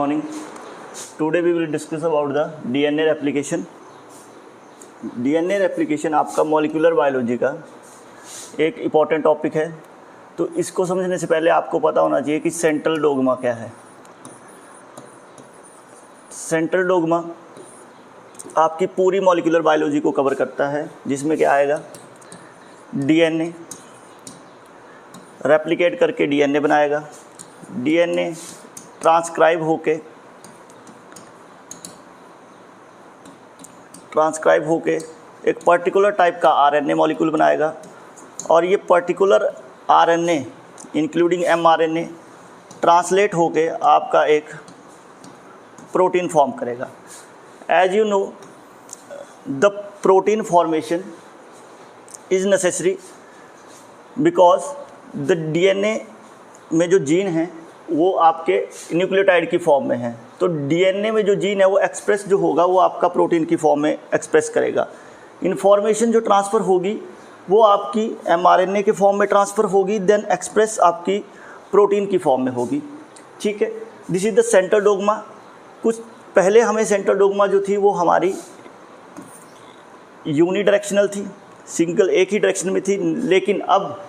morning. Today we will discuss about the DNA replication. DNA replication आपका molecular biology का एक important topic है। तो इसको समझने से पहले आपको पता होना चाहिए कि सेंट्रल डोग्मा क्या है। सेंट्रल डोग्मा आपकी पूरी मॉलिक्यूलर बायोलॉजी को कवर करता है, जिसमें क्या आएगा, डीएनए रेप्लिकेट करके डीएनए बनाएगा, डीएनए ट्रांसक्राइब होके एक पर्टिकुलर टाइप का आरएनए मॉलिक्यूल बनाएगा, और ये particular RNA including mRNA translate होके आपका एक प्रोटीन फॉर्म करेगा। As you know, the protein formation is necessary because the DNA में जो जीन हैं वो आपके न्यूक्लियोटाइड की फॉर्म में है। तो डीएनए में जो जीन है वो एक्सप्रेस जो होगा वो आपका प्रोटीन की फॉर्म में एक्सप्रेस करेगा। इन्फॉर्मेशन जो ट्रांसफ़र होगी वो आपकी एमआरएनए के फॉर्म में ट्रांसफ़र होगी, देन एक्सप्रेस आपकी प्रोटीन की फॉर्म में होगी। ठीक है, this is the central dogma. कुछ पहले हमें सेंट्रल डोग्मा जो थी वो हमारी यूनिडायरेक्शनल थी, सिंगल एक ही डायरेक्शन में थी, लेकिन अब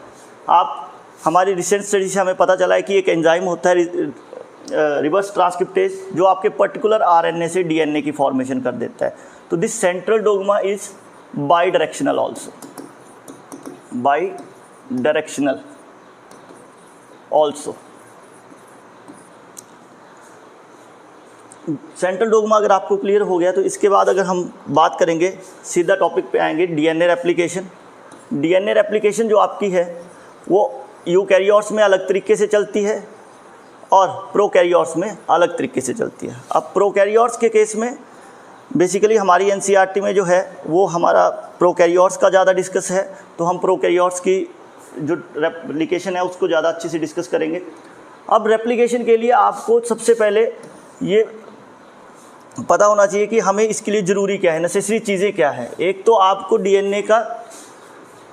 आप हमारी रिसेंट स्टडी से हमें पता चला है कि एक एंजाइम होता है रिवर्स ट्रांसक्रिप्टेज, जो आपके पर्टिकुलर आरएनए से डीएनए की फॉर्मेशन कर देता है। तो this central dogma is by directional also, by directional also. Central dogma अगर आपको क्लियर हो गया तो इसके बाद अगर हम बात करेंगे, सीधा टॉपिक पे आएंगे, डीएनए रेप्लिकेशन। डीएनए रेप्लिकेशन जो आपकी है वो यूकैरियोट्स में अलग तरीके से चलती है और प्रोकैरियोट्स में अलग तरीके से चलती है। अब प्रोकैरियोट्स के केस में बेसिकली हमारी एनसीईआरटी में जो है वो हमारा प्रोकैरियोट्स का ज़्यादा डिस्कस है, तो हम प्रोकैरियोट्स की जो रेप्लिकेशन है उसको ज़्यादा अच्छे से डिस्कस करेंगे। अब रेप्लिकेशन के लिए आपको सबसे पहले ये पता होना चाहिए कि हमें इसके लिए ज़रूरी क्या है, नेसेसरी चीज़ें क्या है। एक तो आपको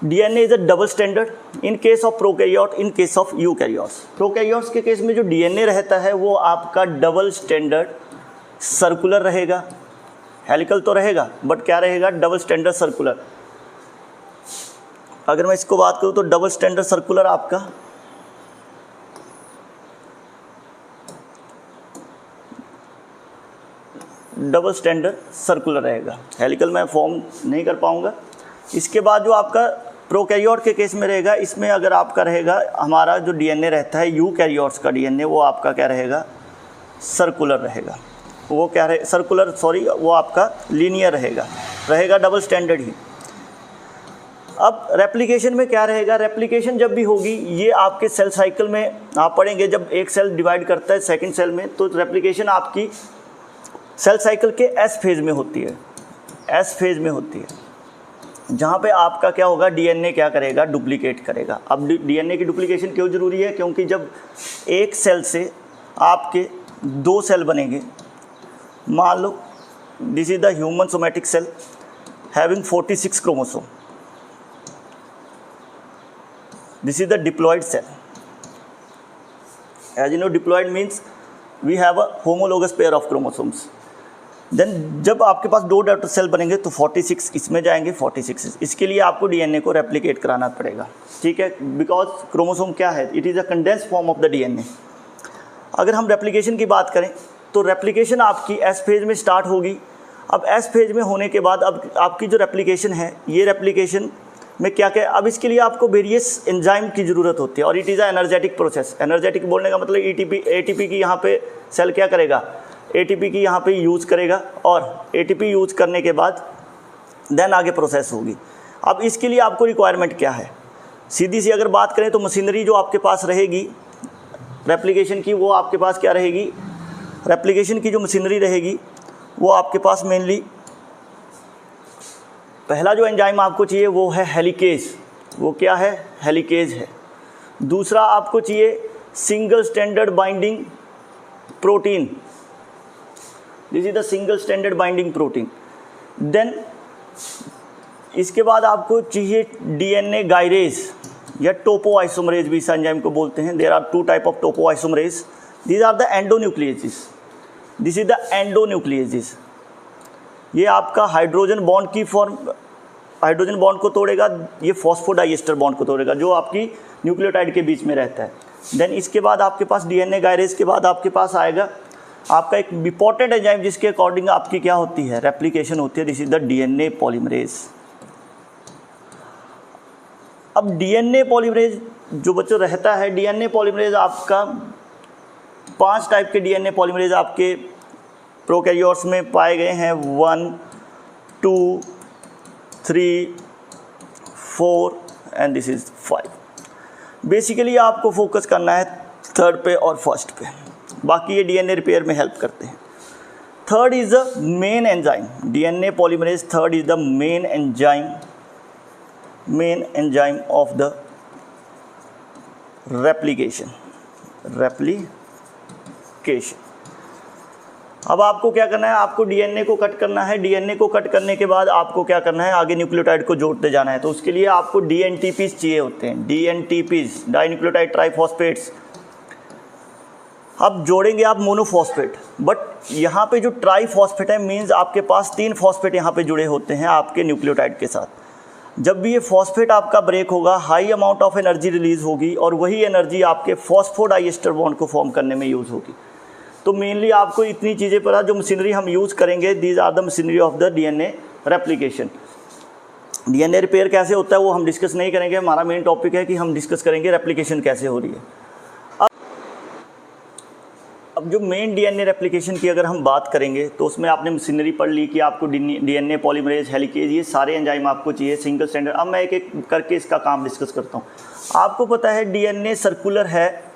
DNA is a double standard in case of prokaryote, in case of eukaryotes. Prokaryotes के केस में जो डीएनए रहता है वो आपका डबल स्टैंडर्ड सर्कुलर रहेगा, हेलिकल तो रहेगा बट क्या रहेगा, डबल स्टैंडर्ड सर्कुलर। अगर मैं इसको बात करूँ तो डबल स्टैंडर्ड सर्कुलर आपका डबल स्टैंडर्ड सर्कुलर रहेगा, हेलिकल मैं फॉर्म नहीं कर पाऊँगा। इसके बाद जो आपका प्रोकैरियोट के केस में रहेगा, इसमें अगर आपका रहेगा, हमारा जो डीएनए रहता है यूकैरियोट्स का डीएनए, वो आपका क्या रहेगा, सर्कुलर रहेगा। वो क्या रहे, सर्कुलर सॉरी, वो आपका लीनियर रहेगा डबल स्टैंडर्ड ही। अब रेप्लिकेशन में क्या रहेगा, रेप्लिकेशन जब भी होगी ये आपके सेल साइकिल में आप पढ़ेंगे, जब एक सेल डिवाइड करता है सेकेंड सेल में, तो रेप्लिकेशन आपकी सेल साइकिल के एस फेज़ में होती है, एस फेज़ में होती है, जहाँ पे आपका क्या होगा, डीएनए क्या करेगा, डुप्लीकेट करेगा। अब डीएनए की डुप्लीकेशन क्यों ज़रूरी है, क्योंकि जब एक सेल से आपके दो सेल बनेंगे, मान लो this is the human somatic cell having 46 chromosome, this is the diploid cell. As you know, diploid means we have a homologous pair of chromosomes. Then जब आपके पास दो डॉटर सेल बनेंगे तो 46 इसमें जाएंगे, 46 इसके लिए आपको डीएनए को रेप्लिकेट कराना पड़ेगा। ठीक है, बिकॉज क्रोमोसोम क्या है, it is a condensed form of the DNA. अगर हम रेप्लिकेशन की बात करें तो रेप्लिकेशन आपकी एस फेज में स्टार्ट होगी। अब एस फेज में होने के बाद अब आपकी जो रेप्लिकेशन है, ये रेप्लिकेशन में क्या क्या, अब इसके लिए आपको वेरियस एंजाइम की ज़रूरत होती है, और it is a energetic process. Energetic बोलने का मतलब एटीपी की यहाँ पे सेल क्या करेगा, एटीपी की यहाँ पे यूज़ करेगा, और एटीपी यूज़ करने के बाद देन आगे प्रोसेस होगी। अब इसके लिए आपको रिक्वायरमेंट क्या है, सीधी सी अगर बात करें तो मशीनरी जो आपके पास रहेगी रेप्लिकेशन की, वो आपके पास क्या रहेगी, रेप्लिकेशन की जो मशीनरी रहेगी वो आपके पास मेनली पहला जो एंजाइम आपको चाहिए वो है हेलिकेज। वो क्या है, हेलिकेज है। दूसरा आपको चाहिए single standard binding protein, this is the single standard binding protein. Then इसके बाद आपको चाहिए डीएनए गायरेज या टोपो आइसोमरेज भी इस एंजाइम को बोलते हैं। There are two type of topoisomerase, these are the endonucleases. This is the endonucleases. ये आपका हाइड्रोजन बॉन्ड को तोड़ेगा, ये फॉस्फोडाइएस्टर बॉन्ड को तोड़ेगा जो आपकी न्यूक्लियोटाइड के बीच में रहता है। देन इसके बाद आपके पास डीएनए गायरेज के बाद आपके पास आएगा आपका एक इंपॉर्टेंट एंजाइम जिसके अकॉर्डिंग आपकी क्या होती है, रेप्लिकेशन होती है। This is the DNA polymerase. अब डीएनए पॉलीमरेज जो बच्चों रहता है, डीएनए पॉलीमरेज आपका 5 टाइप के डीएनए पॉलीमरेज आपके प्रोकैरियोट्स में पाए गए हैं, 1, 2, 3, 4 एंड दिस इज 5। बेसिकली आपको फोकस करना है 3rd पे और 1st पे, बाकी ये डीएनए रिपेयर में हेल्प करते हैं। 3rd is the main enzyme, DNA polymerase 3rd is the main enzyme of the replication. अब आपको क्या करना है, आपको डीएनए को कट करना है। डीएनए को कट करने के बाद आपको क्या करना है, आगे न्यूक्लियोटाइड को जोड़ते जाना है। तो उसके लिए आपको डीएनटीपीज चाहिए होते हैं, डीएनटीपीज, डाइन्यूक्लियोटाइड ट्राइफॉस्फेट्स। अब जोड़ेंगे आप मोनोफॉस्फेट, बट यहाँ पे जो ट्राइफॉस्फेट है मीन्स आपके पास 3 फॉस्फेट यहाँ पे जुड़े होते हैं आपके न्यूक्लियोटाइड के साथ। जब भी ये फॉस्फेट आपका ब्रेक होगा, high amount of energy release होगी और वही एनर्जी आपके फॉस्फोडाइएस्टर बॉन्ड को फॉर्म करने में यूज़ होगी। तो मेनली आपको इतनी चीज़ें पता, जो मशीनरी हम यूज़ करेंगे, these are the machinery of the DNA replication. DNA repair कैसे होता है वो हम डिस्कस नहीं करेंगे, हमारा मेन टॉपिक है कि हम डिस्कस करेंगे रेप्लिकेशन कैसे हो रही है। अब जो मेन डीएनए रेप्लिकेशन की अगर हम बात करेंगे तो उसमें आपने मशीनरी पढ़ ली कि आपको डीएनए पॉलीमरेज, हेलिकेज, ये सारे एंजाइम आपको चाहिए सिंगल स्टैंडर्ड। अब मैं एक एक करके इसका काम डिस्कस करता हूँ। आपको पता है डीएनए सर्कुलर है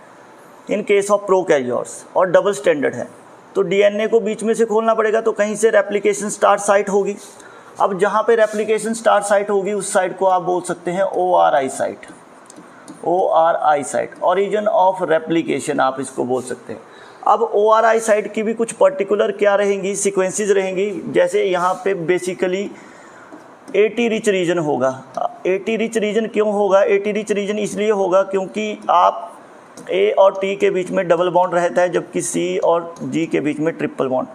इन केस ऑफ प्रोकैरियोट्स और डबल स्टैंडर्ड है, तो डीएनए को बीच में से खोलना पड़ेगा, तो कहीं से रेप्लिकेशन स्टार्ट साइट होगी। अब जहाँ पे रेप्लिकेशन स्टार्ट साइट होगी उस साइट को आप बोल सकते हैं ORI site, ORI site, origin of replication आप इसको बोल सकते हैं। अब ORI साइट की भी कुछ पर्टिकुलर क्या रहेंगी, सीक्वेंसेस रहेंगी। जैसे यहाँ पे बेसिकली AT रिच रीजन होगा। AT रिच रीजन क्यों होगा? AT रिच रीजन इसलिए होगा क्योंकि आप A और T के बीच में डबल बॉन्ड रहता है, जबकि C और G के बीच में ट्रिपल बॉन्ड।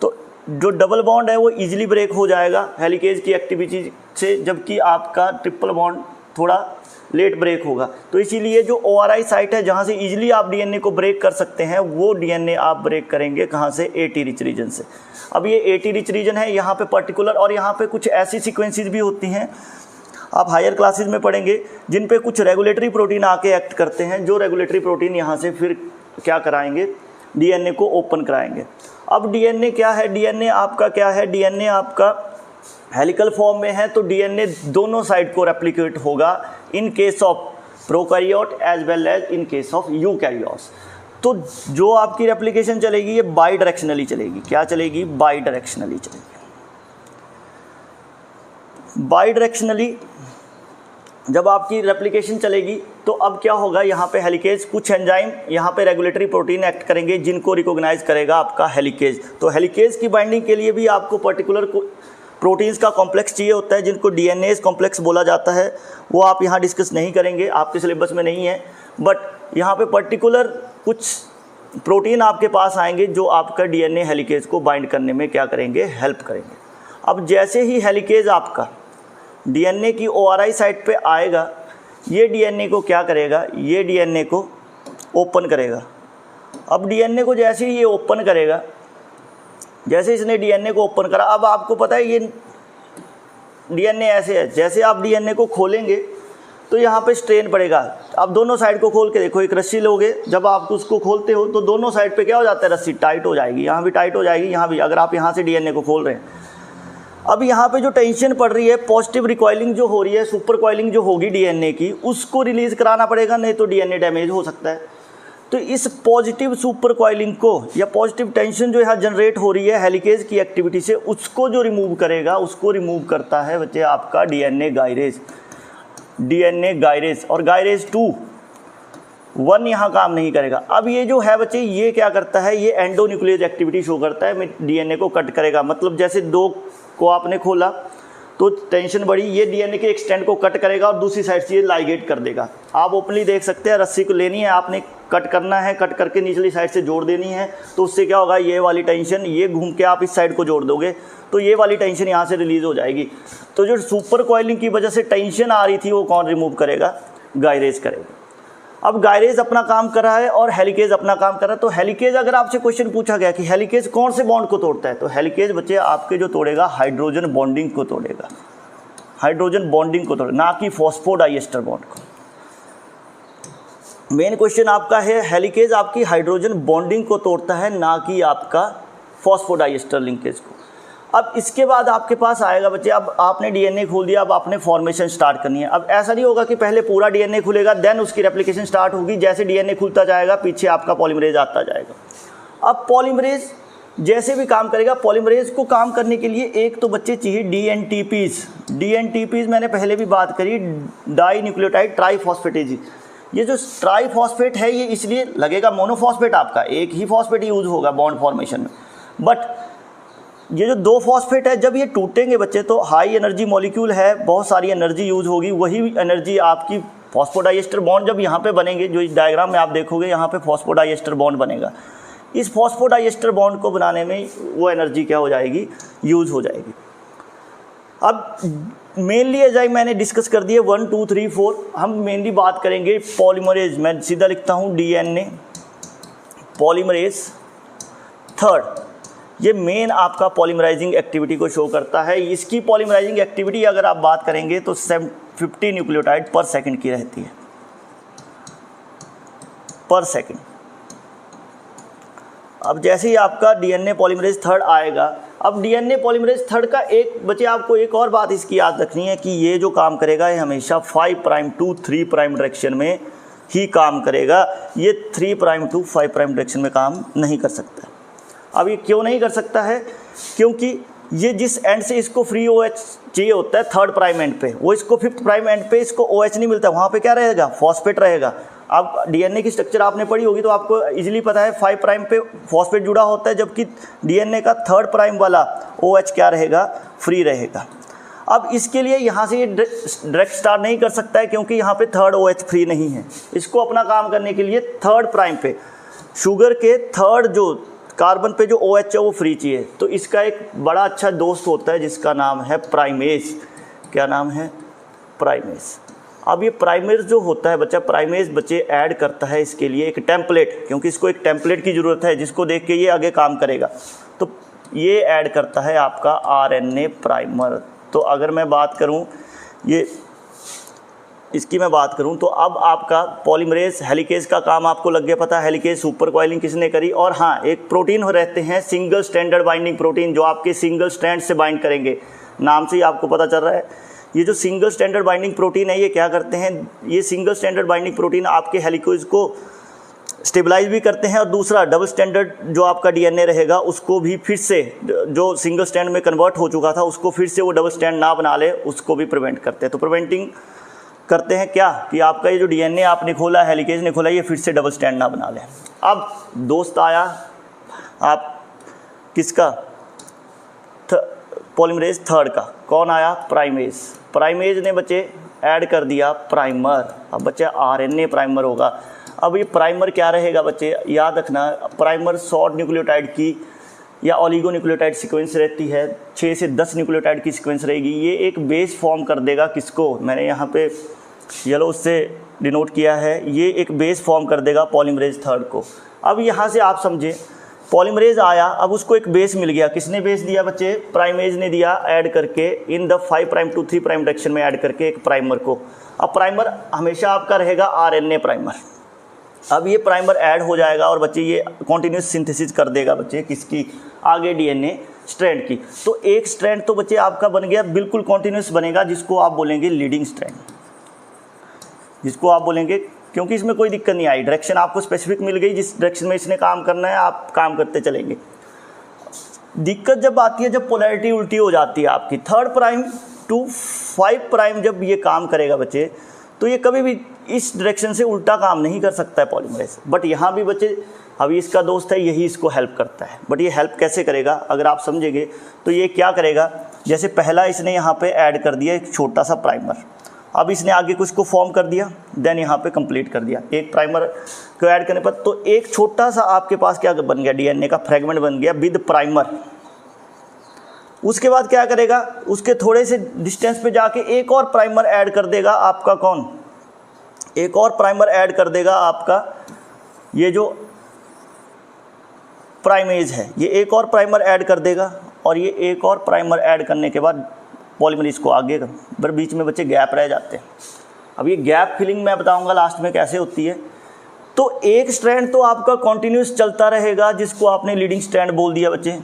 तो जो डबल बॉन्ड है वो इजीली ब्रेक हो जाएगा हेलिकेज की एक्टिविटी से, जबकि आपका ट्रिपल बॉन्ड थोड़ा लेट ब्रेक होगा। तो इसीलिए जो ORI साइट है जहाँ से इजीली आप डीएनए को ब्रेक कर सकते हैं, वो डीएनए आप ब्रेक करेंगे कहाँ से? AT रिच रीजन से। अब ये AT रिच रीजन है यहाँ पे पर्टिकुलर, और यहाँ पे कुछ ऐसी सीक्वेंसेस भी होती हैं, आप हायर क्लासेस में पढ़ेंगे, जिन पे कुछ रेगुलेटरी प्रोटीन आके एक्ट करते हैं, जो रेगुलेटरी प्रोटीन यहाँ से फिर क्या कराएंगे? डीएनए को ओपन कराएंगे। अब डीएनए क्या है? डीएनए आपका क्या है? डीएनए आपका हेलिकल फॉर्म में है, तो डीएनए दोनों साइड को रेप्लिकेट होगा in case of prokaryote as well as in case of eukaryotes. तो जो आपकी रेप्लिकेशन चलेगी ये बाई डायरेक्शनली चलेगी। क्या चलेगी? बाई डायरेक्शनली चलेगी। बाई डायरेक्शनली जब आपकी रेप्लिकेशन चलेगी तो अब क्या होगा, यहाँ पे हेलिकेज, कुछ एंजाइम यहाँ पे रेगुलेटरी प्रोटीन एक्ट करेंगे जिनको रिकॉग्नाइज करेगा आपका हेलिकेज। तो हेलिकेज की बाइंडिंग के लिए भी आपको पर्टिकुलर प्रोटीन्स का कॉम्प्लेक्स चाहिए होता है, जिनको डीएनएज कॉम्प्लेक्स बोला जाता है। वो आप यहाँ डिस्कस नहीं करेंगे, आपके सिलेबस में नहीं है, बट यहाँ पे पर्टिकुलर कुछ प्रोटीन आपके पास आएंगे जो आपका डीएनए हेलिकेज को बाइंड करने में क्या करेंगे? हेल्प करेंगे। अब जैसे ही हेलिकेज आपका डीएनए की ORI साइट पे आएगा, ये डीएनए को क्या करेगा? ये डीएनए को ओपन करेगा। अब डीएनए को जैसे ही ये ओपन करेगा, जैसे इसने डीएनए को ओपन करा, अब आपको पता है ये डीएनए ऐसे है, जैसे आप डीएनए को खोलेंगे तो यहाँ पे स्ट्रेन पड़ेगा। आप दोनों साइड को खोल के देखो, एक रस्सी लोगे, जब आप उसको खोलते हो तो दोनों साइड पे क्या हो जाता है? रस्सी टाइट हो जाएगी, यहाँ भी टाइट हो जाएगी, यहाँ भी। अगर आप यहाँ से डीएनए को खोल रहे हैं, अब यहाँ पे जो टेंशन पड़ रही है, पॉजिटिव रिकॉइलिंग जो हो रही है, सुपर कॉइलिंग जो होगी डीएनए की, उसको रिलीज कराना पड़ेगा, नहीं तो डीएनए डैमेज हो सकता है। तो इस पॉजिटिव सुपर कॉइलिंग को या पॉजिटिव टेंशन जो यहाँ जनरेट हो रही है हेलिकेज की एक्टिविटी से, उसको जो रिमूव करेगा, उसको रिमूव करता है बच्चे आपका डीएनए गायरेज। डीएनए गायरेज और गायरेज 2 1 यहाँ काम नहीं करेगा। अब ये जो है बच्चे, ये क्या करता है? ये एंडोन्यूक्लियस एक्टिविटी शो करता है, डीएनए को कट करेगा। मतलब जैसे 2 को आपने खोला तो टेंशन बढ़ी, ये डीएनए के एक स्ट्रैंड को कट करेगा और दूसरी साइड से ये लाइगेट कर देगा। आप ओपनली देख सकते हैं, रस्सी को लेनी है आपने, कट करना है, कट करके निचली साइड से जोड़ देनी है। तो उससे क्या होगा, ये वाली टेंशन, ये घूम के आप इस साइड को जोड़ दोगे तो ये वाली टेंशन यहाँ से रिलीज़ हो जाएगी। तो जो सुपर कॉइलिंग की वजह से टेंशन आ रही थी वो कौन रिमूव करेगा, गायरेज करेगा। अब गायरेज अपना काम कर रहा है और हेलिकेज अपना काम कर रहा है। तो हेलिकेज, अगर आपसे क्वेश्चन पूछा गया कि हेलिकेज कौन से बॉन्ड को तोड़ता है, तो हेलिकेज बच्चे आपके जो तोड़ेगा हाइड्रोजन बॉन्डिंग को तोड़ेगा, हाइड्रोजन बॉन्डिंग को तोड़ेगा, ना कि फॉस्फोडाइएस्टर बॉन्ड को। मेन क्वेश्चन आपका है हेलिकेज आपकी हाइड्रोजन बॉन्डिंग को तोड़ता है, ना कि आपका फॉस्फोडाइएस्टर लिंकेज को। अब इसके बाद आपके पास आएगा बच्चे, अब आपने डीएनए खोल दिया, अब आपने फॉर्मेशन स्टार्ट करनी है। अब ऐसा नहीं होगा कि पहले पूरा डीएनए खुलेगा देन उसकी रेप्लिकेशन स्टार्ट होगी। जैसे डीएनए खुलता जाएगा पीछे आपका पॉलीमरेज आता जाएगा। अब पॉलीमरेज जैसे भी काम करेगा, पॉलीमरेज को काम करने के लिए एक तो बच्चे चाहिए डीएनटीपीज। डीएनटीपीज मैंने पहले भी बात करी, डाई न्यूक्लियोटाइड ट्राईफॉस्फेटेज। ये जो ट्राईफॉस्फेट है ये इसलिए लगेगा, मोनोफॉस्फेट आपका एक ही फॉस्फेट यूज होगा बॉन्ड फॉर्मेशन में, बट ये जो दो फॉस्फेट है जब ये टूटेंगे बच्चे तो हाई एनर्जी मॉलिक्यूल है, बहुत सारी एनर्जी यूज होगी। वही एनर्जी आपकी फॉस्फोडाइएस्टर बॉन्ड जब यहाँ पे बनेंगे, जो इस डायग्राम में आप देखोगे यहाँ पे फॉस्फोडाइएस्टर बॉन्ड बनेगा, इस फॉस्फोडाइएस्टर बॉन्ड को बनाने में वो एनर्जी क्या हो जाएगी, यूज हो जाएगी। अब मेनली एज आई मैंने डिस्कस कर दिए 1 2 3 4, हम मेनली बात करेंगे पॉलीमरेज। मैं सीधा लिखता हूँ डीएनए पॉलीमरेज थर्ड। ये मेन आपका पॉलीमराइजिंग एक्टिविटी को शो करता है। इसकी पॉलीमराइजिंग एक्टिविटी अगर आप बात करेंगे तो 50 न्यूक्लियोटाइड पर सेकंड की रहती है, पर सेकंड। अब जैसे ही आपका डीएनए पॉलीमरेज थर्ड आएगा, अब डीएनए पॉलीमरेज थर्ड का एक बच्चे आपको एक और बात इसकी याद रखनी है कि ये जो काम करेगा ये हमेशा 5 प्राइम टू 3 प्राइम डायरेक्शन में ही काम करेगा। ये 3 प्राइम टू 5 प्राइम डायरेक्शन में काम नहीं कर सकता। अब ये क्यों नहीं कर सकता है, क्योंकि ये जिस एंड से इसको फ्री OH चाहिए होता है थर्ड प्राइम एंड पे, वो इसको 5th प्राइम एंड पे इसको OH नहीं मिलता, वहाँ पे क्या रहेगा, फॉस्फेट रहेगा। अब डीएनए की स्ट्रक्चर आपने पढ़ी होगी तो आपको इजीली पता है 5 प्राइम पे फॉस्फेट जुड़ा होता है, जबकि डीएनए का थर्ड प्राइम वाला OH क्या रहेगा, फ्री रहेगा। अब इसके लिए यहाँ से ये डायरेक्ट स्टार्ट नहीं कर सकता है क्योंकि यहाँ पे थर्ड OH फ्री नहीं है। इसको अपना काम करने के लिए थर्ड प्राइम पे शुगर के थर्ड जो कार्बन पे जो OH है वो फ्री चाहिए। तो इसका एक बड़ा अच्छा दोस्त होता है जिसका नाम है प्राइमेज। क्या नाम है, प्राइमेज। अब ये प्राइमेज जो होता है बच्चा, प्राइमेज बच्चे ऐड करता है इसके लिए एक टेम्पलेट, क्योंकि इसको एक टेम्पलेट की ज़रूरत है जिसको देख के ये आगे काम करेगा। तो ये ऐड करता है आपका RNA प्राइमर। तो अगर मैं बात करूं ये इसकी मैं बात करूं तो अब आपका पॉलीमरेज हेलिकेज का काम आपको लग गया पता। हेलिकेज सुपर कॉइलिंग किसने करी, और हाँ एक प्रोटीन हो रहते हैं सिंगल स्ट्रैंडेड बाइंडिंग प्रोटीन जो आपके सिंगल स्ट्रैंड से बाइंड करेंगे। नाम से ही आपको पता चल रहा है ये जो सिंगल स्ट्रैंडेड बाइंडिंग प्रोटीन है ये क्या करते हैं, ये सिंगल स्ट्रैंडेड बाइंडिंग प्रोटीन आपके हेलिकेज को स्टेबलाइज भी करते हैं, और दूसरा डबल स्टैंडर्ड जो आपका डीएनए रहेगा उसको भी फिर से जो सिंगल स्टैंड में कन्वर्ट हो चुका था उसको फिर से वो डबल स्टैंड ना बना ले, उसको भी प्रिवेंट करते हैं। तो प्रिवेंटिंग करते हैं क्या कि आपका ये जो डीएनए आपने खोला, हेलिकेज ने खोला, ये फिर से डबल स्टैंड ना बना ले। अब दोस्त आया आप किसका, पॉलीमरेज थर्ड का, कौन आया, प्राइमेज। प्राइमेज ने बच्चे ऐड कर दिया प्राइमर। अब बच्चे RNA प्राइमर होगा। अब ये प्राइमर क्या रहेगा बच्चे, याद रखना, प्राइमर शॉर्ट न्यूक्लियोटाइड की या ओलिगो न्यूक्लियोटाइड सीक्वेंस रहती है, 6 से 10 न्यूक्लियोटाइड की सीक्वेंस रहेगी। ये एक बेस फॉर्म कर देगा किसको, मैंने यहाँ पे येलो से डिनोट किया है, ये एक बेस फॉर्म कर देगा पॉलीमरेज थर्ड को। अब यहाँ से आप समझे पॉलीमरेज आया, अब उसको एक बेस मिल गया। किसने बेस दिया बच्चे, प्राइमेज ने दिया, ऐड करके in the 5 prime to 3 prime direction में ऐड करके एक प्राइमर को। अब प्राइमर हमेशा आपका रहेगा RNA प्राइमर। अब ये प्राइमर ऐड हो जाएगा और बच्चे ये कॉन्टिन्यूस सिंथेसिस कर देगा बच्चे किसकी, आगे डीएनए स्ट्रैंड की। तो एक स्ट्रैंड तो बच्चे आपका बन गया, बिल्कुल कॉन्टिन्यूस बनेगा, जिसको आप बोलेंगे लीडिंग स्ट्रैंड, जिसको आप बोलेंगे, क्योंकि इसमें कोई दिक्कत नहीं आई, डायरेक्शन आपको स्पेसिफिक मिल गई, जिस डायरेक्शन में इसने काम करना है आप काम करते चलेंगे। दिक्कत जब आती है जब पोलैरिटी उल्टी हो जाती है आपकी, 3 प्राइम टू 5 प्राइम जब ये काम करेगा बच्चे तो ये कभी भी इस डायरेक्शन से उल्टा काम नहीं कर सकता है पॉलीमरेज। बट यहाँ भी बच्चे अभी इसका दोस्त है, यही इसको हेल्प करता है। बट ये हेल्प कैसे करेगा अगर आप समझेंगे तो ये क्या करेगा, जैसे पहला इसने यहाँ पे ऐड कर दिया एक छोटा सा प्राइमर, अब इसने आगे कुछ को फॉर्म कर दिया, देन यहाँ पे कंप्लीट कर दिया एक प्राइमर को ऐड करने पर, तो एक छोटा सा आपके पास क्या बन गया, डीएनए का फ्रेगमेंट बन गया विद प्राइमर। उसके बाद क्या करेगा, उसके थोड़े से डिस्टेंस पे जाके एक और प्राइमर ऐड कर देगा आपका, कौन, एक और प्राइमर ऐड कर देगा आपका ये जो प्राइमेज है, ये एक और प्राइमर ऐड कर देगा, और ये एक और प्राइमर ऐड करने के बाद पॉलीमरेज को आगे पर बीच में बच्चे गैप रह जाते हैं। अब ये गैप फिलिंग मैं बताऊंगा लास्ट में कैसे होती है। तो एक स्ट्रैंड तो आपका कॉन्टिन्यूस चलता रहेगा जिसको आपने लीडिंग स्ट्रैंड बोल दिया बच्चे,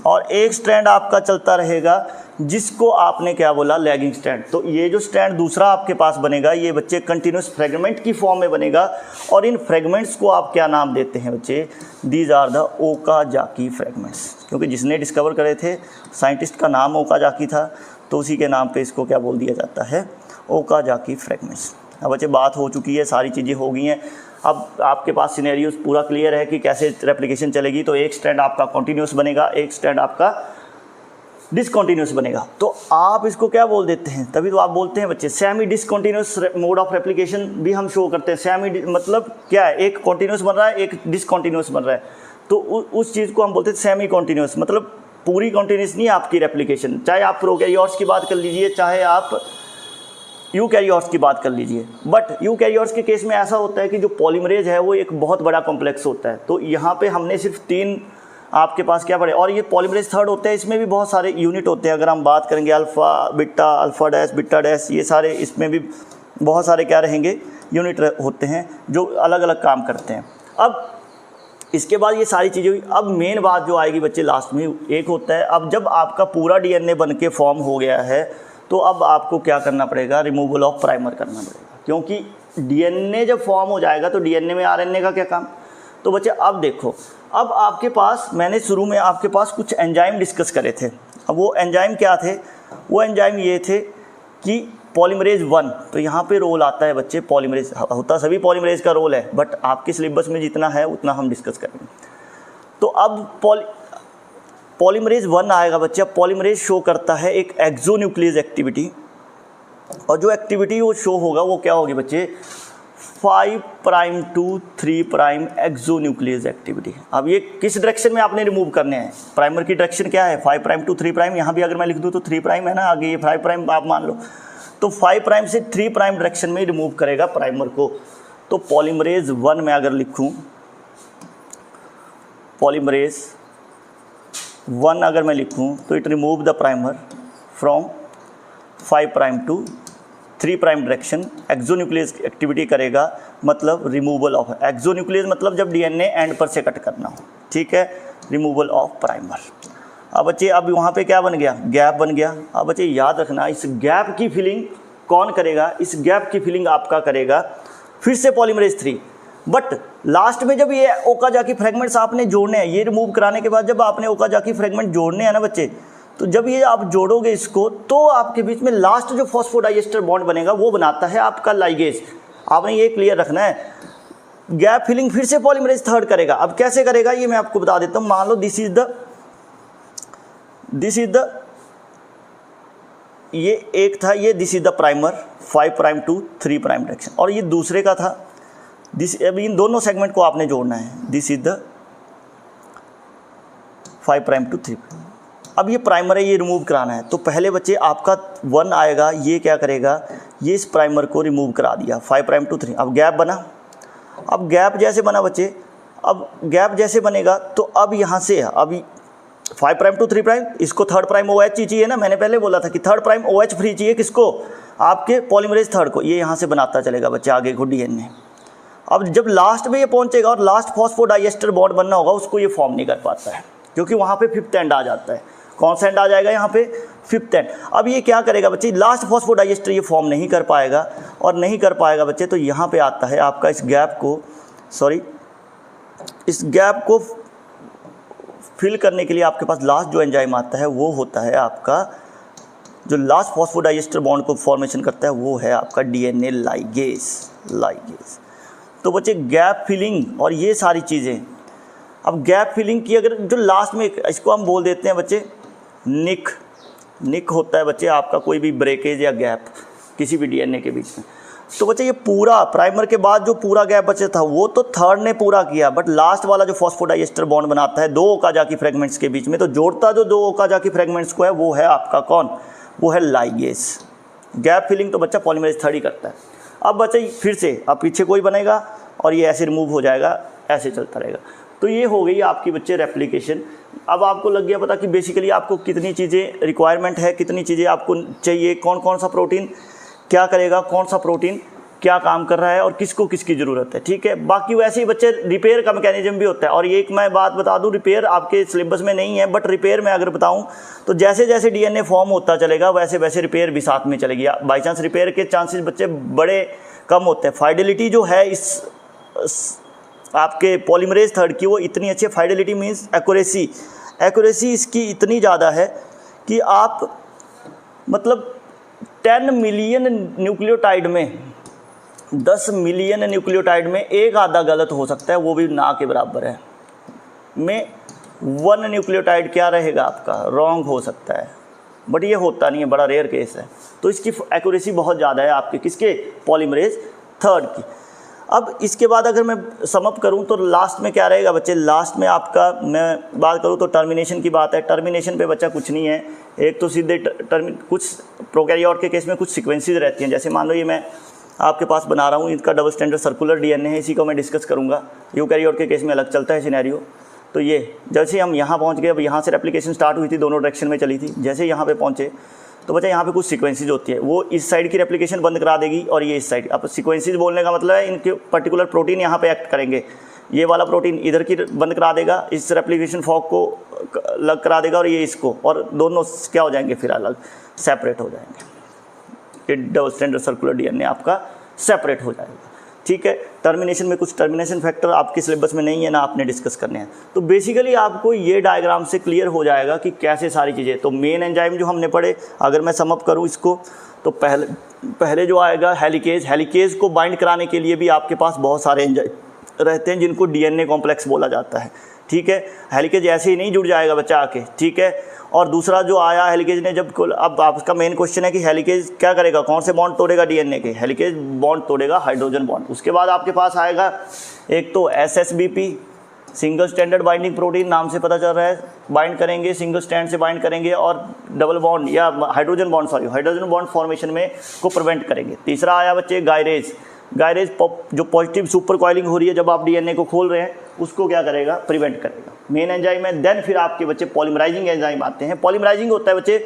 और एक स्ट्रैंड आपका चलता रहेगा जिसको आपने क्या बोला, लैगिंग स्ट्रैंड। तो ये जो स्ट्रैंड दूसरा आपके पास बनेगा ये बच्चे कंटिन्यूस फ्रेगमेंट की फॉर्म में बनेगा, और इन फ्रेगमेंट्स को आप क्या नाम देते हैं बच्चे, these are the Okazaki fragments, क्योंकि जिसने डिस्कवर करे थे साइंटिस्ट का नाम ओकाजाकी था, तो उसी के नाम पे इसको क्या बोल दिया जाता है, ओकाजाकी फ्रेगमेंट्स। अब बच्चे बात हो चुकी है, सारी चीज़ें हो गई हैं, अब आपके पास सिनेरियोस पूरा क्लियर है कि कैसे रेप्लिकेशन चलेगी। तो एक स्ट्रैंड आपका कॉन्टिन्यूस बनेगा, एक स्ट्रैंड आपका डिसकॉन्टिन्यूस बनेगा। तो आप इसको क्या बोल देते हैं, तभी तो आप बोलते हैं बच्चे semi discontinuous mode of replication भी हम शो करते हैं। सेमी मतलब क्या है, एक कॉन्टिन्यूस बन रहा है, एक डिसकॉन्टिन्यूस बन रहा है, तो उस चीज़ को हम बोलते हैं सेमी कॉन्टिन्यूस, मतलब पूरी कॉन्टिन्यूस नहीं आपकी रेप्लिकेशन। चाहे आप प्रोकैरियोट्स की बात कर लीजिए, चाहे आप यूकैरियोट्स की बात कर लीजिए। बट यूकैरियोट्स के केस में ऐसा होता है कि जो पॉलीमरेज है वो एक बहुत बड़ा कॉम्प्लेक्स होता है। तो यहाँ पे हमने सिर्फ 3 आपके पास क्या पड़े, और ये पॉलीमरेज थर्ड होता है, इसमें भी बहुत सारे यूनिट होते हैं। अगर हम बात करेंगे alpha beta, alpha dash, beta dash, ये सारे इसमें भी बहुत सारे क्या रहेंगे, यूनिट होते हैं जो अलग अलग काम करते हैं। अब इसके बाद ये सारी चीज़ें हुई। अब मेन बात जो आएगी बच्चे लास्ट में एक होता है, अब जब आपका पूरा डीएनए बन के फॉर्म हो गया है तो अब आपको क्या करना पड़ेगा, रिमूवल ऑफ प्राइमर करना पड़ेगा, क्योंकि डीएनए जब फॉर्म हो जाएगा तो डीएनए में आरएनए का क्या काम। तो बच्चे अब देखो, अब आपके पास मैंने शुरू में आपके पास कुछ एंजाइम डिस्कस करे थे। अब वो एंजाइम क्या थे, वो एंजाइम ये थे कि पॉलीमरेज 1, तो यहाँ पे रोल आता है बच्चे पॉलीमरेज, होता सभी पॉलीमरेज का रोल है, बट आपके सिलेबस में जितना है उतना हम डिस्कस करेंगे। तो अब पॉलीमरेज 1 आएगा बच्चे। अब पॉलीमरेज शो करता है एक एक्सोन्यूक्लियस एक्टिविटी, और जो एक्टिविटी वो शो होगा वो क्या होगी बच्चे, 5 prime to 3 prime exonuclease activity. अब ये किस डायरेक्शन में आपने रिमूव करने हैं, प्राइमर की डायरेक्शन क्या है, 5 प्राइम टू 3 प्राइम। यहाँ भी अगर मैं लिख दूँ तो 3 प्राइम है ना, आगे ये 5 प्राइम आप मान लो, तो 5 प्राइम से 3 प्राइम डायरेक्शन में रिमूव करेगा प्राइमर को। तो पॉलीमरेज 1 में अगर लिखूँ, पॉलीमरेज 1 अगर मैं लिखूँ तो it remove the primer from 5 prime to 3 prime direction, exonuclease activity करेगा, मतलब रिमूवल ऑफ एक्सोन्यूक्लियस, मतलब जब डीएनए एंड पर से कट करना हो, ठीक है, रिमूवल ऑफ प्राइमर। अब बच्चे अब वहाँ पे क्या बन गया, गैप बन गया। अब बच्चे याद रखना, इस गैप की फिलिंग कौन करेगा, इस गैप की फिलिंग आपका करेगा फिर से पॉलीमरेज 3। बट लास्ट में जब ये ओकाजाकी फ्रेगमेंट्स आपने जोड़ने हैं, ये रिमूव कराने के बाद जब आपने ओकाजाकी फ्रेगमेंट जोड़ने हैं ना बच्चे, तो जब ये आप जोड़ोगे इसको, तो आपके बीच में लास्ट जो फॉस्फोडाइएस्टर बॉन्ड बनेगा वो बनाता है आपका लाइगेज। आपने ये क्लियर रखना है। गैप फिलिंग फिर से पॉलीमरेज 3 करेगा। अब कैसे करेगा ये मैं आपको बता देता हूँ। मान लो दिस इज द ये एक था, ये this is the primer 5 prime to 3 prime direction, और ये दूसरे का था दिस। अब इन दोनों सेगमेंट को आपने जोड़ना है, this is the 5 prime to 3। अब ये प्राइमर है, ये रिमूव कराना है। तो पहले बच्चे आपका 1 आएगा, ये क्या करेगा, ये इस प्राइमर को रिमूव करा दिया 5 प्राइम टू 3। अब गैप बना। अब गैप जैसे बना बच्चे, अब गैप जैसे बनेगा तो अब यहाँ से अभी 5 प्राइम टू 3 प्राइम, इसको 3 प्राइम OH चाहिए ना, मैंने पहले बोला था कि 3 प्राइम OH फ्री चाहिए, किसको, आपके पॉलीमरेज 3 को। ये यहाँ से बनाता चलेगा बच्चे आगे को डीएनए। अब जब लास्ट में ये पहुँचेगा और लास्ट फॉस्फोडाइएस्टर बॉन्ड बनना होगा, उसको ये फॉर्म नहीं कर पाता है, क्योंकि वहाँ पे 5th एंड आ जाता है। कौन सा एंड आ जाएगा यहाँ पे, 5th एंड। अब ये क्या करेगा बच्चे, लास्ट फॉस्फोडाइएस्टर ये फॉर्म नहीं कर पाएगा, और नहीं कर पाएगा बच्चे तो यहाँ पे आता है आपका इस गैप को फिल करने के लिए आपके पास लास्ट जो एंजाइम आता है वो होता है आपका जो लास्ट फॉस्फोडाइएस्टर बॉन्ड को फॉर्मेशन करता है वो है आपका डीएनए लाइगेज। तो बच्चे गैप फिलिंग और ये सारी चीज़ें, अब गैप फिलिंग की अगर जो लास्ट में, इसको हम बोल देते हैं बच्चे निक होता है बच्चे आपका कोई भी ब्रेकेज या गैप किसी भी डीएनए के बीच में। तो बच्चे ये पूरा प्राइमर के बाद जो पूरा गैप बचा था वो तो थर्ड ने पूरा किया, बट लास्ट वाला जो फॉस्फोडाइएस्टर बॉन्ड बनाता है दो ओकाजाकी फ्रेगमेंट्स के बीच में, तो जोड़ता जो दो ओकाजाकी फ्रेगमेंट्स को है वो है आपका कौन, वो है लाइगेज। गैप फिलिंग तो बच्चा पॉलीमरेज थर्ड ही करता है। अब बच्चा फिर से अब पीछे कोई बनेगा और ये ऐसे रिमूव हो जाएगा, ऐसे चलता रहेगा। तो ये हो गई आपकी बच्चे रेप्लिकेशन। अब आपको लग गया पता कि बेसिकली आपको कितनी चीज़ें रिक्वायरमेंट है, कितनी चीज़ें आपको चाहिए, कौन कौन सा प्रोटीन क्या करेगा, कौन सा प्रोटीन क्या काम कर रहा है और किसको किसकी ज़रूरत है, ठीक है। बाकी वैसे ही बच्चे रिपेयर का मैकेनिज्म भी होता है। और ये एक मैं बात बता दूं, रिपेयर आपके सिलेबस में नहीं है, बट रिपेयर में अगर बताऊं तो जैसे जैसे डीएनए फॉर्म होता चलेगा वैसे वैसे रिपेयर भी साथ में चलेगी। बाई चांस रिपेयर के चांसेस बच्चे बड़े कम होते हैं। फाइडेलिटी जो है इस आपके पॉलीमरेज थर्ड की वो इतनी अच्छी है, फाइडेलिटी मीन्स एक्यूरेसी इसकी इतनी ज़्यादा है कि आप मतलब 10 मिलियन न्यूक्लियोटाइड में 10 मिलियन न्यूक्लियोटाइड में एक आधा गलत हो सकता है, वो भी ना के बराबर है। में 1 न्यूक्लियोटाइड क्या रहेगा आपका, रॉन्ग हो सकता है, बट ये होता नहीं है, बड़ा रेयर केस है। तो इसकी एक्यूरेसी बहुत ज़्यादा है आपके किसके, पॉलीमरेज थर्ड की। अब इसके बाद अगर मैं समअप करूं तो लास्ट में क्या रहेगा बच्चे, लास्ट में आपका मैं बात करूं तो टर्मिनेशन की बात है। टर्मिनेशन पे बच्चा कुछ नहीं है, एक तो सीधे कुछ प्रोकैरियोट के केस में कुछ सीक्वेंसेस रहती हैं। जैसे मान लो ये मैं आपके पास बना रहा हूँ, इसका डबल स्टैंडर्ड सर्कुलर डीएनए है, इसी को मैं डिस्कस करूँगा। यूकैरियोट के केस में अलग चलता है सिनेरियो। तो ये जैसे हम यहाँ पहुँच गए, अब यहाँ से रेप्लिकेशन स्टार्ट हुई थी, दोनों डायरेक्शन में चली थी। जैसे यहाँ पे पहुँचे तो बच्चा यहाँ पे कुछ सीक्वेंसेस होती है, वो इस साइड की रेप्लिकेशन बंद करा देगी और ये इस साइड। अब सीक्वेंसेस बोलने का मतलब है इनके पर्टिकुलर प्रोटीन यहाँ पे एक्ट करेंगे, ये वाला प्रोटीन इधर की बंद करा देगा, इस रेप्लिकेशन फॉर्क को अलग करा देगा और ये इसको, और दोनों क्या हो जाएंगे फिर अलग सेपरेट हो जाएंगे। ये डबल स्टैंडर्ड सर्कुलर डीएनए आपका सेपरेट हो जाएगा, ठीक है। टर्मिनेशन में कुछ टर्मिनेशन फैक्टर आपके सिलेबस में नहीं है ना, आपने डिस्कस करने हैं। तो बेसिकली आपको ये डायग्राम से क्लियर हो जाएगा कि कैसे सारी चीज़ें। तो मेन एंजाइम जो हमने पढ़े, अगर मैं समअप करूँ इसको, तो पहले जो आएगा हेलिकेज को बाइंड कराने के लिए भी आपके पास बहुत सारे एंजाइम रहते हैं जिनको डीएनए कॉम्प्लेक्स बोला जाता है, ठीक है। हेलिकेज ऐसे ही नहीं जुड़ जाएगा बच्चा आके, ठीक है। और दूसरा जो आया हेलिकेज ने, जब अब आपका मेन क्वेश्चन है कि हेलिकेज क्या करेगा, कौन से बॉन्ड तोड़ेगा डीएनए के, हेलिकेज बॉन्ड तोड़ेगा हाइड्रोजन बॉन्ड। उसके बाद आपके पास आएगा एक तो SSBP, single standard binding protein, नाम से पता चल रहा है बाइंड करेंगे, सिंगल स्टैंड से बाइंड करेंगे और डबल बॉन्ड या हाइड्रोजन बॉन्ड फॉर्मेशन में को प्रिवेंट करेंगे। तीसरा आया बच्चे गायरेज जो पॉजिटिव सुपर कॉइलिंग हो रही है जब आप डीएनए को खोल रहे हैं, उसको क्या करेगा, प्रिवेंट करेगा। मेन एंजाइम है। देन फिर आपके बच्चे पॉलीमराइजिंग एंजाइम आते हैं। पॉलीमराइजिंग होता है बच्चे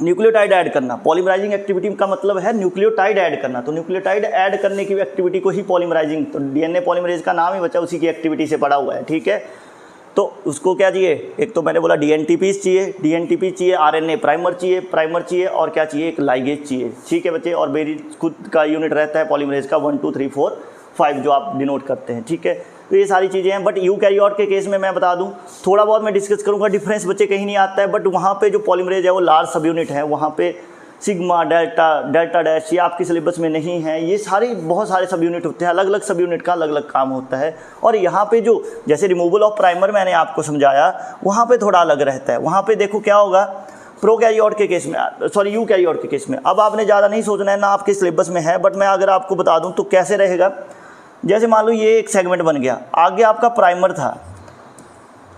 न्यूक्लियोटाइड ऐड करना। पॉलीमराइजिंग एक्टिविटी का मतलब है न्यूक्लियोटाइड ऐड करना। तो न्यूक्लियोटाइड ऐड करने की एक्टिविटी को ही पॉलीमराइजिंग, तो डीएनए पॉलीमरेज का नाम ही बच्चा उसी की एक्टिविटी से पड़ा हुआ है, ठीक है। तो उसको क्या चाहिए, एक तो मैंने बोला डीएनटीपीज चाहिए, आरएनए प्राइमर चाहिए और क्या चाहिए, एक लाइगेज चाहिए, ठीक है बच्चे। और मेरी खुद का यूनिट रहता है पॉलीमरेज का 1 2 3 4 5 जो आप डिनोट करते हैं, ठीक है। तो ये सारी चीज़ें हैं। बट यूकैरियोट के केस में मैं बता दूं, थोड़ा बहुत मैं डिस्कस करूंगा, डिफरेंस बच्चे कहीं नहीं आता है। बट वहाँ पे जो पॉलीमरेज है वो लार्ज सब यूनिट है, वहाँ पे सिग्मा, डेल्टा डैश, ये आपके सिलेबस में नहीं है। ये सारी बहुत सारे सब यूनिट होते हैं, अलग अलग सब यूनिट का अलग अलग काम होता है। और यहाँ पे जो जैसे रिमूवल ऑफ प्राइमर मैंने आपको समझाया, वहाँ पे थोड़ा अलग रहता है। वहाँ पे देखो क्या होगा प्रोकैरियोट के केस में, यूकैरियोट के केस में। अब आपने ज़्यादा नहीं सोचना है ना, आपके सिलेबस में है, बट मैं अगर आपको बता दूँ तो कैसे रहेगा। जैसे मान लो ये एक सेगमेंट बन गया, आगे आपका प्राइमर था,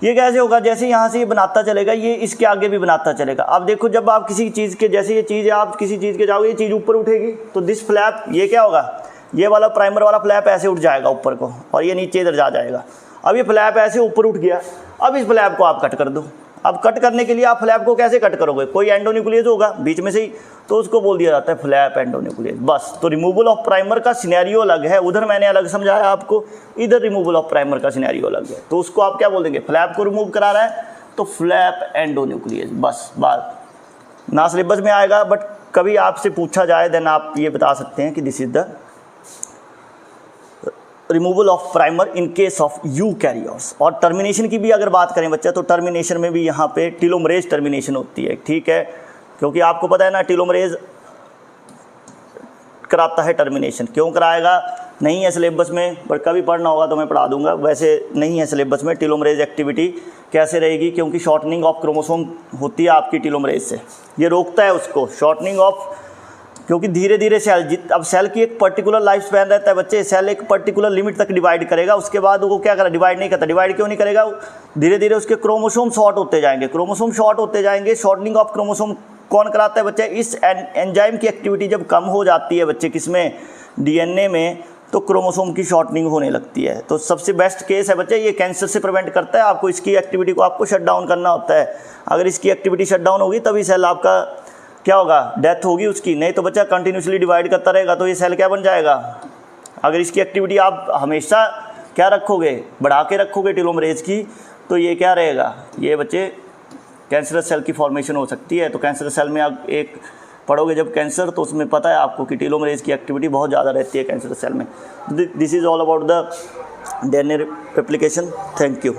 ये कैसे होगा, जैसे यहाँ से ये बनाता चलेगा, ये इसके आगे भी बनाता चलेगा। अब देखो जब आप किसी चीज़ के, जैसे ये चीज़ है, आप किसी चीज़ के जाओगे, ये चीज़ ऊपर उठेगी, तो दिस फ्लैप, ये क्या होगा, ये वाला प्राइमर वाला फ्लैप ऐसे उठ जाएगा ऊपर को और ये नीचे इधर जा जाएगा। अब ये फ्लैप ऐसे ऊपर उठ गया, अब इस फ्लैप को आप कट कर दो। अब कट करने के लिए आप फ्लैप को कैसे कट करोगे, कोई एंडोन्यूक्लियस होगा बीच में से ही, तो उसको बोल दिया जाता है फ्लैप एंडोन्यूक्लियस, बस। तो रिमूवल ऑफ प्राइमर का सिनेरियो अलग है, उधर मैंने अलग समझाया आपको, इधर रिमूवल ऑफ प्राइमर का सिनेरियो अलग है। तो उसको आप क्या बोल देंगे, फ्लैप को रिमूव करा रहा है तो फ्लैप एंडोन्यूक्लियस, बस बात। ना सिलेबस में आएगा, बट कभी आपसे पूछा जाए देन आप ये बता सकते हैं कि this is the removal of primer in case of eukaryotes. और टर्मिनेशन की भी अगर बात करें बच्चा, तो टर्मिनेशन में भी यहाँ पे टेलोमरेज टर्मिनेशन होती है, ठीक है। क्योंकि आपको पता है ना टीलोमरेज कराता है टर्मिनेशन। क्यों कराएगा, नहीं है सिलेबस में, बट कभी पढ़ना होगा तो मैं पढ़ा दूंगा, वैसे नहीं है सिलेबस में। टीलोमरेज एक्टिविटी कैसे रहेगी, क्योंकि शॉर्टनिंग ऑफ क्रोमोसोम होती है आपकी टीलोमरेज से, ये रोकता है उसको शॉर्टनिंग ऑफ, क्योंकि धीरे धीरे सेल, अब सेल की एक पर्टिकुलर लाइफ स्पैन रहता है बच्चे, सेल एक पर्टिकुलर लिमिट तक डिवाइड करेगा, उसके बाद वो क्या करेगा, डिवाइड नहीं करता। डिवाइड क्यों नहीं करेगा, धीरे धीरे उसके क्रोमोसोम शॉर्ट होते जाएंगे, क्रोमोसोम शॉर्ट होते जाएंगे। शॉर्टनिंग ऑफ क्रोमोसोम कौन कराता है बच्चे, इस एंजाइम की एक्टिविटी जब कम हो जाती है बच्चे किसमें, डीएनए में, तो क्रोमोसोम की शॉर्टनिंग होने लगती है। तो सबसे बेस्ट केस है बच्चे, ये कैंसर से प्रिवेंट करता है। आपको इसकी एक्टिविटी को आपको शट डाउन करना होता है। अगर इसकी एक्टिविटी शट डाउन होगी तभी सेल आपका क्या होगा, डेथ होगी उसकी, नहीं तो बच्चा कंटिन्यूसली डिवाइड करता रहेगा तो ये सेल क्या बन जाएगा। अगर इसकी एक्टिविटी आप हमेशा क्या रखोगे, बढ़ा के रखोगे टीलोमरेज की, तो ये क्या रहेगा, ये बच्चे कैंसरस सेल की फॉर्मेशन हो सकती है। तो कैंसरस सेल में आप एक पढ़ोगे जब कैंसर, तो उसमें पता है आपको कि टीलोमरेज की एक्टिविटी बहुत ज़्यादा रहती है कैंसरस सेल में। This is all about the DNA replication. Thank you.